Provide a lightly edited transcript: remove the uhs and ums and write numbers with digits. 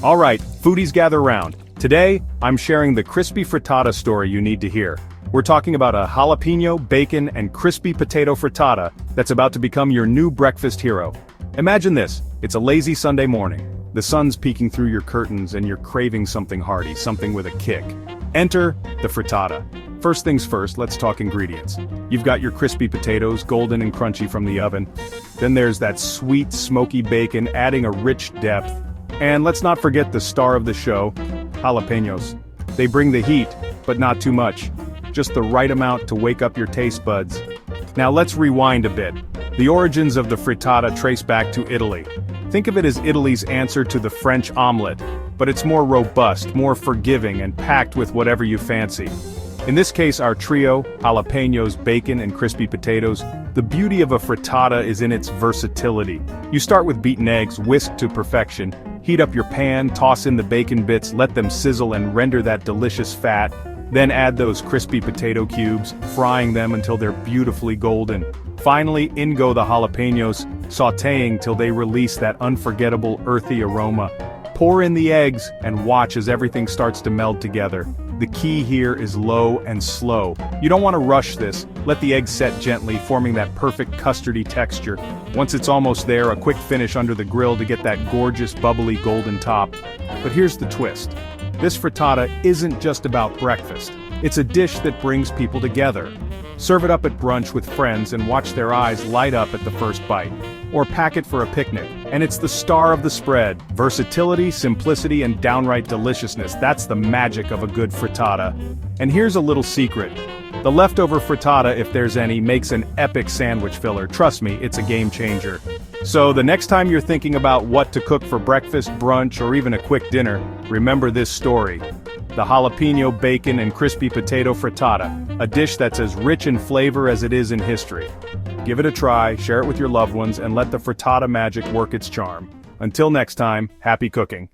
Alright, foodies gather round. Today, I'm sharing the crispy frittata story you need to hear. We're talking about a jalapeno, bacon, and crispy potato frittata that's about to become your new breakfast hero. Imagine this, it's a lazy Sunday morning. The sun's peeking through your curtains and you're craving something hearty, something with a kick. Enter the frittata. First things first, let's talk ingredients. You've got your crispy potatoes, golden and crunchy from the oven. Then there's that sweet, smoky bacon, adding a rich depth. And let's not forget the star of the show, jalapeños. They bring the heat, but not too much. Just the right amount to wake up your taste buds. Now let's rewind a bit. The origins of the frittata trace back to Italy. Think of it as Italy's answer to the French omelette, but it's more robust, more forgiving, and packed with whatever you fancy. In this case, our trio, jalapeños, bacon, and crispy potatoes, the beauty of a frittata is in its versatility. You start with beaten eggs, whisked to perfection, heat up your pan, toss in the bacon bits, let them sizzle and render that delicious fat, then add those crispy potato cubes, frying them until they're beautifully golden. Finally, in go the jalapeños, sautéing till they release that unforgettable earthy aroma. Pour in the eggs and watch as everything starts to meld together. The key here is low and slow. You don't want to rush this, let the eggs set gently, forming that perfect custardy texture. Once it's almost there, a quick finish under the grill to get that gorgeous bubbly golden top. But here's the twist. This frittata isn't just about breakfast. It's a dish that brings people together. Serve it up at brunch with friends and watch their eyes light up at the first bite. Or pack it for a picnic, and it's the star of the spread. Versatility, simplicity, and downright deliciousness, that's the magic of a good frittata. And here's a little secret. The leftover frittata, if there's any, makes an epic sandwich filler. Trust me, it's a game changer. So the next time you're thinking about what to cook for breakfast, brunch, or even a quick dinner, remember this story. The jalapeno, bacon, and crispy potato frittata, a dish that's as rich in flavor as it is in history. Give it a try, share it with your loved ones, and let the frittata magic work its charm. Until next time, happy cooking.